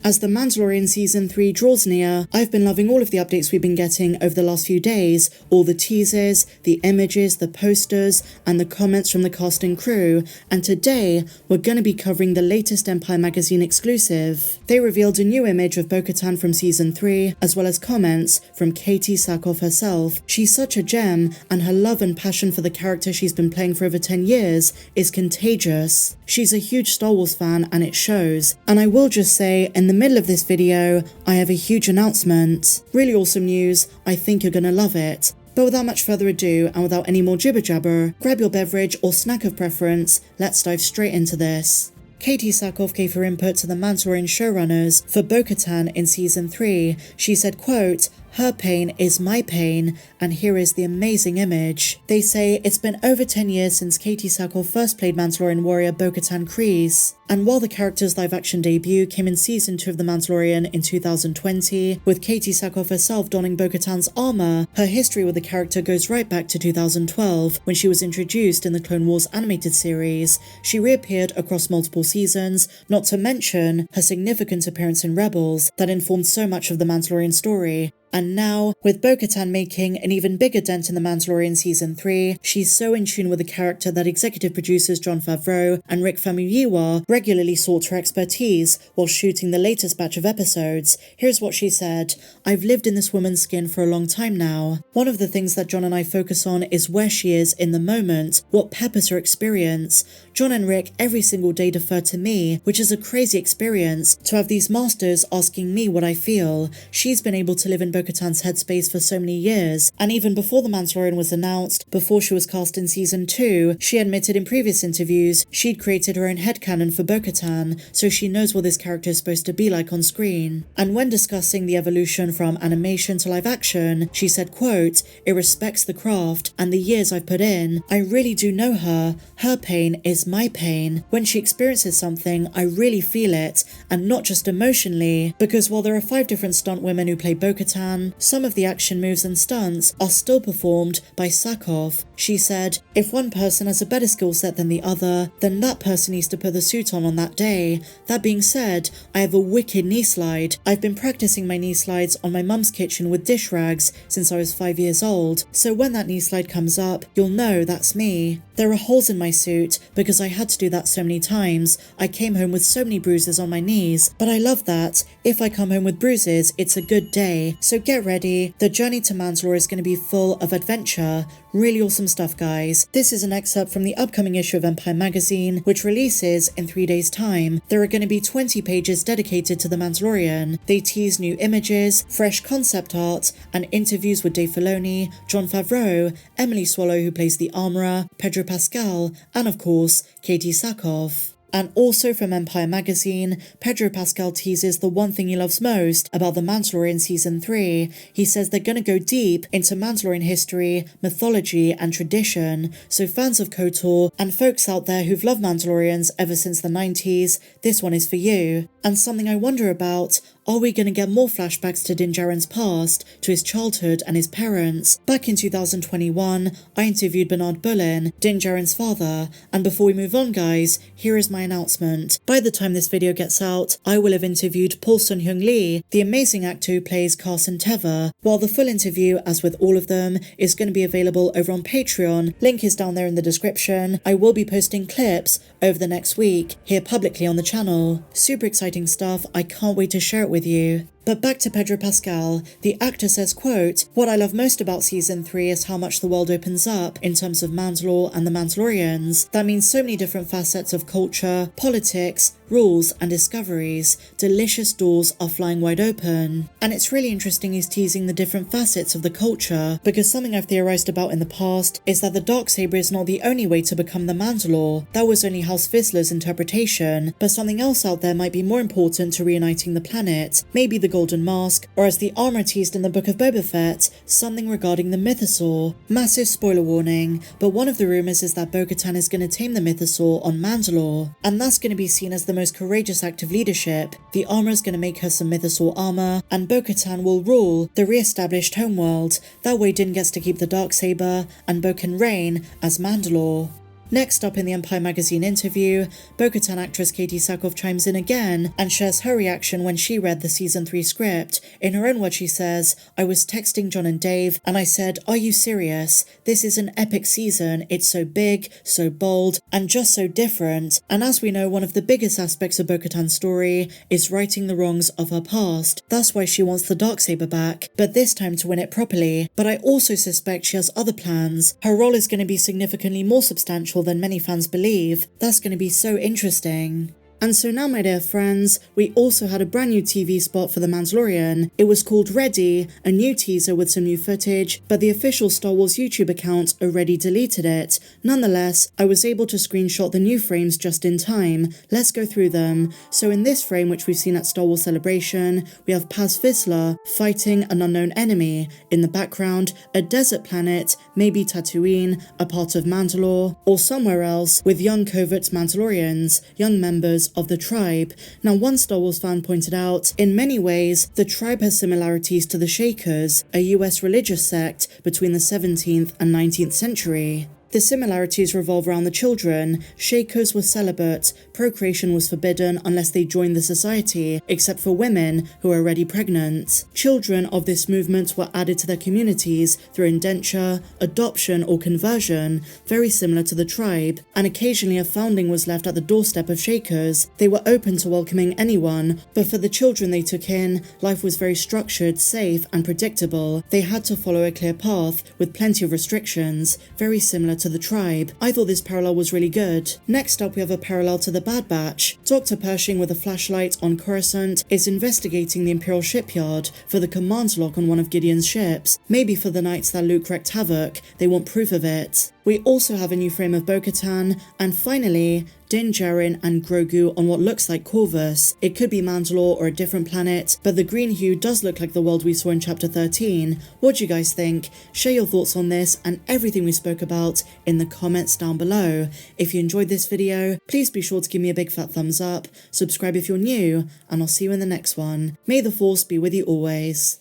As The Mandalorian Season 3 draws near, I've been loving all of the updates we've been getting over the last few days, all the teasers, the images, the posters, and the comments from the cast and crew, and today, we're going to be covering the latest Empire magazine exclusive. They revealed a new image of Bo-Katan from Season 3, as well as comments from Katee Sackhoff herself. She's such a gem, and her love and passion for the character she's been playing for over 10 years is contagious. She's a huge Star Wars fan, and it shows. And I will just say, in the middle of this video, I have a huge announcement. Really awesome news, I think you're gonna love it. But without much further ado, and without any more jibber jabber, grab your beverage or snack of preference, let's dive straight into this. Katee Sackhoff gave her input to the Mandalorian showrunners for Bo-Katan in Season 3. She said, quote, "Her pain is my pain," and here is the amazing image. They say it's been over 10 years since Katee Sackhoff first played Mandalorian warrior Bo-Katan Kryze. And while the character's live-action debut came in Season 2 of The Mandalorian in 2020, with Katee Sackhoff herself donning Bo-Katan's armor, her history with the character goes right back to 2012, when she was introduced in the Clone Wars animated series. She reappeared across multiple seasons, not to mention her significant appearance in Rebels that informed so much of the Mandalorian story. And now, with Bo-Katan making an even bigger dent in The Mandalorian Season 3, she's so in tune with the character that executive producers Jon Favreau and Rick Famuyiwa regularly sought her expertise while shooting the latest batch of episodes. Here's what she said: "I've lived in this woman's skin for a long time now. One of the things that Jon and I focus on is where she is in the moment, what peppers her experience. Jon and Rick every single day defer to me, which is a crazy experience, to have these masters asking me what I feel. She's been able to live in Bo-Katan's headspace for so many years, and even before The Mandalorian was announced, before she was cast in Season 2, she admitted in previous interviews she'd created her own headcanon for Bo-Katan, so she knows what this character is supposed to be like on screen." And when discussing the evolution from animation to live action, she said, quote, "It respects the craft and the years I've put in. I really do know her. Her pain is my pain. When she experiences something, I really feel it, and not just emotionally, because while there are 5 different stunt women who play Bo-Katan, some of the action moves and stunts are still performed by Sackhoff." She said, "If one person has a better skill set than the other, then that person needs to put the suit on that day. That being said, I have a wicked knee slide. I've been practicing my knee slides on my mum's kitchen with dish rags since I was 5 years old, so when that knee slide comes up, you'll know that's me. There are holes in my suit because I had to do that so many times. I came home with so many bruises on my knees, but I love that. If I come home with bruises, it's a good day. So get ready. The journey to Mandalore is going to be full of adventure." Really awesome stuff, guys. This is an excerpt from the upcoming issue of Empire magazine, which releases in 3 days' time. There are going to be 20 pages dedicated to The Mandalorian. They tease new images, fresh concept art, and interviews with Dave Filoni, Jon Favreau, Emily Swallow, who plays the Armorer, Pedro Pascal, and of course, Katee Sackhoff. And also from Empire magazine, Pedro Pascal teases the one thing he loves most about The Mandalorian Season 3. He says they're gonna go deep into Mandalorian history, mythology, and tradition, so fans of KOTOR and folks out there who've loved Mandalorians ever since the 90s, this one is for you. And something I wonder about, are we going to get more flashbacks to Din Djarin's past, to his childhood and his parents? Back in 2021, I interviewed Bernard Bullen, Din Djarin's father, and before we move on, guys, here is my announcement. By the time this video gets out, I will have interviewed Paul Sun-Hyung Lee, the amazing actor who plays Carson Teva, while the full interview, as with all of them, is going to be available over on Patreon. Link is down there in the description. I will be posting clips over the next week, here publicly on the channel. Super exciting stuff, I can't wait to share it with you. But back to Pedro Pascal, the actor says, quote, "What I love most about Season 3 is how much the world opens up in terms of Mandalore and the Mandalorians. That means so many different facets of culture, politics, rules, and discoveries. Delicious doors are flying wide open." And it's really interesting he's teasing the different facets of the culture, because something I've theorized about in the past is that the Darksaber is not the only way to become the Mandalore. That was only House Vizsla's interpretation, but something else out there might be more important to reuniting the planet. Maybe the Golden Mask, or as the armor teased in the book of Boba Fett, something regarding the Mythosaur. Massive spoiler warning, but one of the rumors is that Bo-Katan is going to tame the Mythosaur on Mandalore, and that's going to be seen as the most courageous act of leadership. The armor is going to make her some Mythosaur armor, and Bo-Katan will rule the re-established homeworld. That way Din gets to keep the Darksaber, and Bo can reign as Mandalore. Next up in the Empire magazine interview, Bo-Katan actress Katee Sackhoff chimes in again and shares her reaction when she read the season 3 script. In her own words, she says, "I was texting John and Dave and I said, are you serious? This is an epic season. It's so big, so bold, and just so different. And as we know, one of the biggest aspects of Bo-Katan's story is righting the wrongs of her past. That's why she wants the Darksaber back, but this time to win it properly. But I also suspect she has other plans. Her role is going to be significantly more substantial than many fans believe. That's going to be so interesting." And so now, my dear friends, we also had a brand new TV spot for The Mandalorian. It was called Ready, a new teaser with some new footage, but the official Star Wars YouTube account already deleted it. Nonetheless, I was able to screenshot the new frames just in time. Let's go through them. So in this frame, which we've seen at Star Wars Celebration, we have Paz Vizsla fighting an unknown enemy. In the background, a desert planet, maybe Tatooine, a part of Mandalore, or somewhere else, with young covert Mandalorians, young members of the tribe. Now, one Star Wars fan pointed out, in many ways, the tribe has similarities to the Shakers, a US religious sect between the 17th and 19th century. The similarities revolve around the children. Shakers were celibate, procreation was forbidden unless they joined the society, except for women who were already pregnant. Children of this movement were added to their communities through indenture, adoption or conversion, very similar to the tribe, and occasionally a foundling was left at the doorstep of Shakers. They were open to welcoming anyone, but for the children they took in, life was very structured, safe and predictable. They had to follow a clear path with plenty of restrictions, very similar to the tribe. I thought this parallel was really good. Next up, we have a parallel to the Bad Batch. Dr. Pershing with a flashlight on Coruscant is investigating the Imperial shipyard for the command lock on one of Gideon's ships. Maybe for the nights that Luke wreaked havoc, they want proof of it. We also have a new frame of Bo-Katan, and finally, Din Djarin and Grogu on what looks like Corvus. It could be Mandalore or a different planet, but the green hue does look like the world we saw in Chapter 13. What do you guys think? Share your thoughts on this and everything we spoke about in the comments down below. If you enjoyed this video, please be sure to give me a big fat thumbs up, subscribe if you're new, and I'll see you in the next one. May the Force be with you always.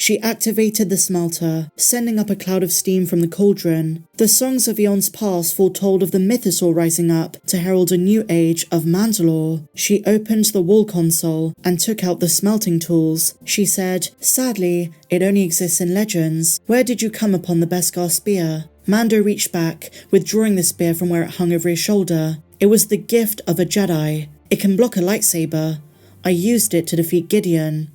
She activated the smelter, sending up a cloud of steam from the cauldron. The songs of eons past foretold of the Mythosaur rising up to herald a new age of Mandalore. She opened the wall console and took out the smelting tools. She said, "Sadly, it only exists in legends. Where did you come upon the Beskar spear?" Mando reached back, withdrawing the spear from where it hung over his shoulder. "It was the gift of a Jedi. It can block a lightsaber. I used it to defeat Gideon."